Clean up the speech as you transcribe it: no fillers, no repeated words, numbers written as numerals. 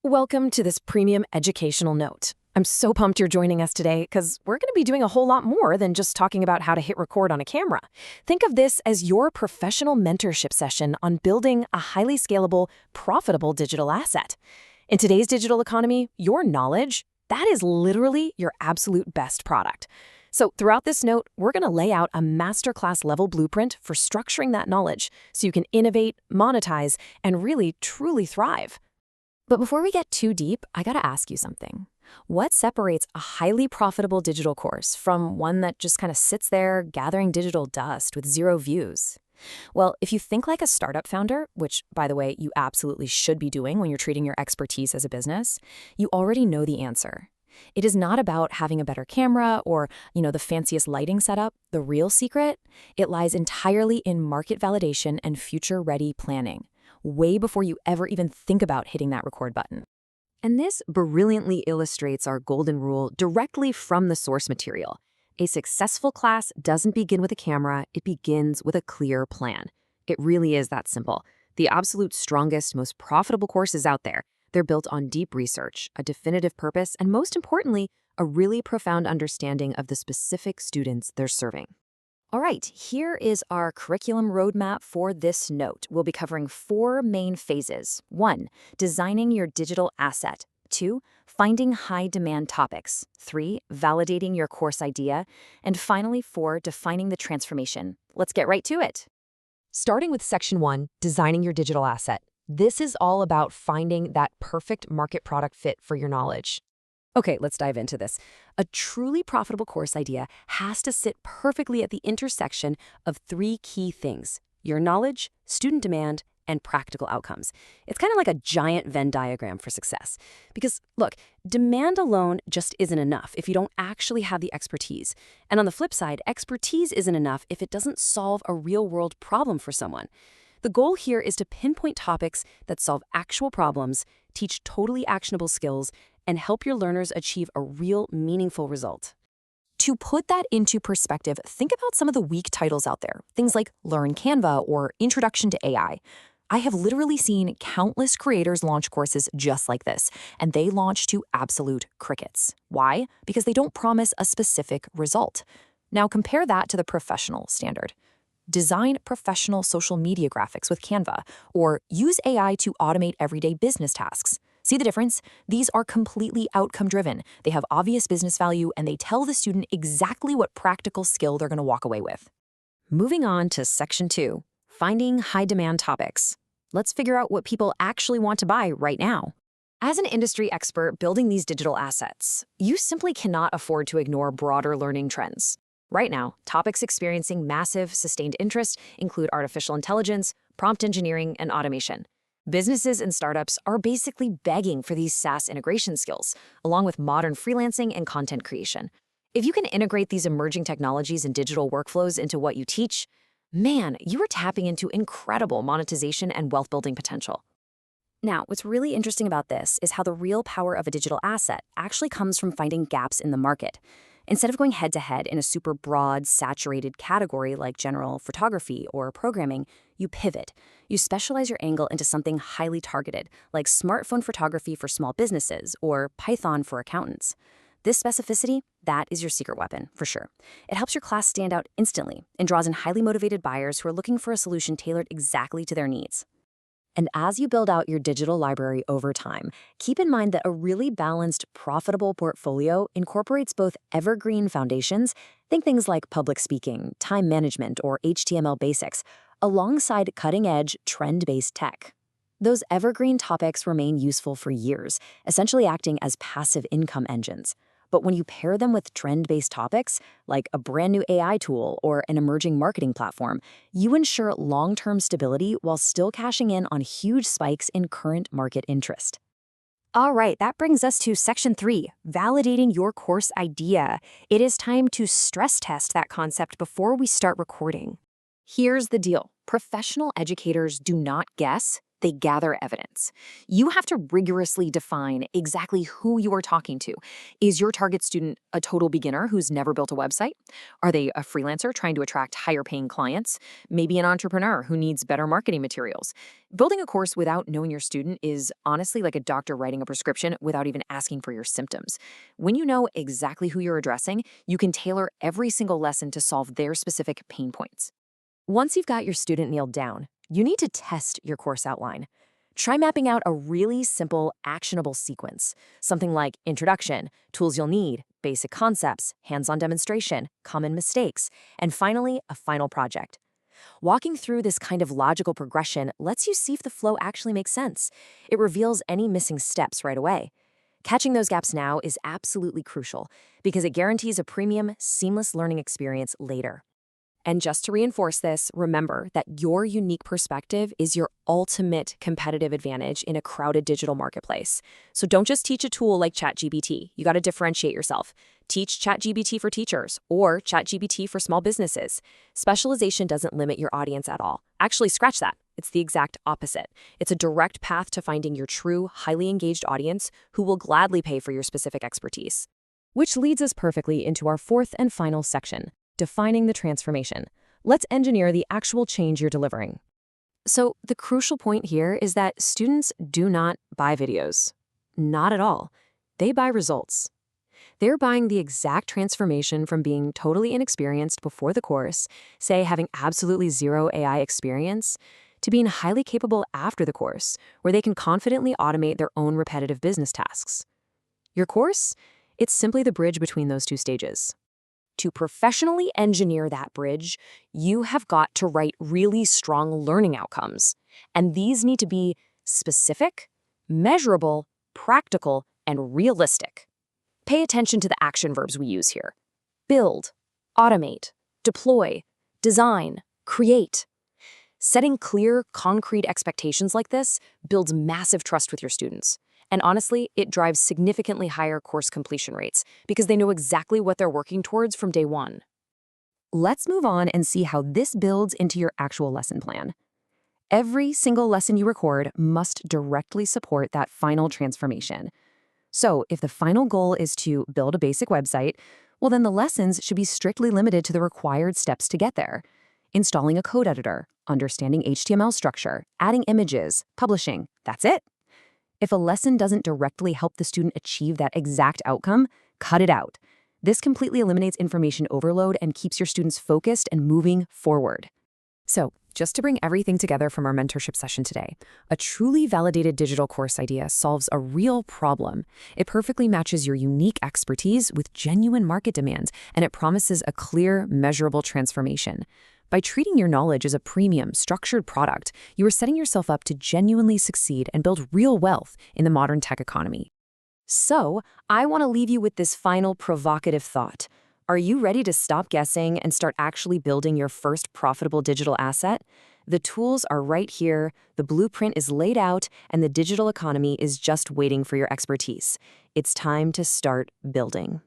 Welcome to this premium educational note. I'm so pumped you're joining us today because we're going to be doing a whole lot more than just talking about how to hit record on a camera. Think of this as your professional mentorship session on building a highly scalable, profitable digital asset. In today's digital economy, your knowledge, that is literally your absolute best product. So throughout this note, we're going to lay out a masterclass level blueprint for structuring that knowledge so you can innovate, monetize, and really truly thrive. But before we get too deep, I gotta ask you something. What separates a highly profitable digital course from one that just kind of sits there gathering digital dust with zero views? Well, if you think like a startup founder, which, by the way, you absolutely should be doing when you're treating your expertise as a business, you already know the answer. It is not about having a better camera or, the fanciest lighting setup. The real secret, it lies entirely in market validation and future-ready planning, way before you ever even think about hitting that record button. And this brilliantly illustrates our golden rule directly from the source material. A successful class doesn't begin with a camera, it begins with a clear plan. It really is that simple. The absolute strongest, most profitable courses out there, they're built on deep research, a definitive purpose, and most importantly, a really profound understanding of the specific students they're serving. All right, here is our curriculum roadmap for this note. We'll be covering 4 main phases. 1, designing your digital asset. 2, finding high-demand topics. 3, validating your course idea. And finally, 4, defining the transformation. Let's get right to it. Starting with Section 1, designing your digital asset. This is all about finding that perfect market product fit for your knowledge. Okay, let's dive into this. A truly profitable course idea has to sit perfectly at the intersection of 3 key things: your knowledge, student demand, and practical outcomes. It's kind of like a giant Venn diagram for success. Because, look, demand alone just isn't enough if you don't actually have the expertise. And on the flip side, expertise isn't enough if it doesn't solve a real-world problem for someone. The goal here is to pinpoint topics that solve actual problems, teach totally actionable skills, and help your learners achieve a real, meaningful result. To put that into perspective, think about some of the weak titles out there, things like Learn Canva or Introduction to AI. I have literally seen countless creators launch courses just like this, and they launch to absolute crickets. Why? Because they don't promise a specific result. Now compare that to the professional standard. Design professional social media graphics with Canva, or use AI to automate everyday business tasks. See the difference? These are completely outcome-driven. They have obvious business value, and they tell the student exactly what practical skill they're going to walk away with. Moving on to Section 2, finding high-demand topics. Let's figure out what people actually want to buy right now. As an industry expert building these digital assets, you simply cannot afford to ignore broader learning trends. Right now, topics experiencing massive, sustained interest include artificial intelligence, prompt engineering, and automation. Businesses and startups are basically begging for these SaaS integration skills, along with modern freelancing and content creation. If you can integrate these emerging technologies and digital workflows into what you teach, man, you are tapping into incredible monetization and wealth-building potential. Now, what's really interesting about this is how the real power of a digital asset actually comes from finding gaps in the market. Instead of going head-to-head in a super broad, saturated category like general photography or programming, you pivot. You specialize your angle into something highly targeted, like smartphone photography for small businesses or Python for accountants. This specificity, that is your secret weapon, for sure. It helps your class stand out instantly and draws in highly motivated buyers who are looking for a solution tailored exactly to their needs. And as you build out your digital library over time, keep in mind that a really balanced, profitable portfolio incorporates both evergreen foundations, think things like public speaking, time management, or HTML basics, alongside cutting-edge, trend-based tech. Those evergreen topics remain useful for years, essentially acting as passive income engines. But when you pair them with trend-based topics, like a brand new AI tool or an emerging marketing platform, you ensure long-term stability while still cashing in on huge spikes in current market interest. All right, that brings us to Section 3, validating your course idea. It is time to stress test that concept before we start recording. Here's the deal. Professional educators do not guess, They gather evidence. You have to rigorously define exactly who you are talking to. Is your target student a total beginner who's never built a website? Are they a freelancer trying to attract higher paying clients? Maybe an entrepreneur who needs better marketing materials? Building a course without knowing your student is honestly like a doctor writing a prescription without even asking for your symptoms. When you know exactly who you're addressing, you can tailor every single lesson to solve their specific pain points. Once you've got your student nailed down, you need to test your course outline. Try mapping out a really simple, actionable sequence. Something like introduction, tools you'll need, basic concepts, hands-on demonstration, common mistakes, and finally, a final project. Walking through this kind of logical progression lets you see if the flow actually makes sense. It reveals any missing steps right away. Catching those gaps now is absolutely crucial because it guarantees a premium, seamless learning experience later. And just to reinforce this, remember that your unique perspective is your ultimate competitive advantage in a crowded digital marketplace. So don't just teach a tool like ChatGPT. You got to differentiate yourself. Teach ChatGPT for teachers or ChatGPT for small businesses. Specialization doesn't limit your audience at all. Actually, scratch that. It's the exact opposite. It's a direct path to finding your true, highly engaged audience who will gladly pay for your specific expertise. Which leads us perfectly into our fourth and final section. Defining the transformation. Let's engineer the actual change you're delivering. So the crucial point here is that students do not buy videos. Not at all. They buy results. They're buying the exact transformation from being totally inexperienced before the course, say having absolutely zero AI experience, to being highly capable after the course, where they can confidently automate their own repetitive business tasks. Your course? It's simply the bridge between those two stages. To professionally engineer that bridge, you have got to write really strong learning outcomes. And these need to be specific, measurable, practical, and realistic. Pay attention to the action verbs we use here. Build, automate, deploy, design, create. Setting clear, concrete expectations like this builds massive trust with your students. And honestly, it drives significantly higher course completion rates because they know exactly what they're working towards from day one. Let's move on and see how this builds into your actual lesson plan. Every single lesson you record must directly support that final transformation. So if the final goal is to build a basic website, well then the lessons should be strictly limited to the required steps to get there. Installing a code editor, understanding HTML structure, adding images, publishing, that's it. If a lesson doesn't directly help the student achieve that exact outcome, cut it out. This completely eliminates information overload and keeps your students focused and moving forward. So, just to bring everything together from our mentorship session today, a truly validated digital course idea solves a real problem. It perfectly matches your unique expertise with genuine market demands, and it promises a clear, measurable transformation. By treating your knowledge as a premium, structured product, you are setting yourself up to genuinely succeed and build real wealth in the modern tech economy. So, I want to leave you with this final provocative thought. Are you ready to stop guessing and start actually building your first profitable digital asset? The tools are right here, the blueprint is laid out, and the digital economy is just waiting for your expertise. It's time to start building.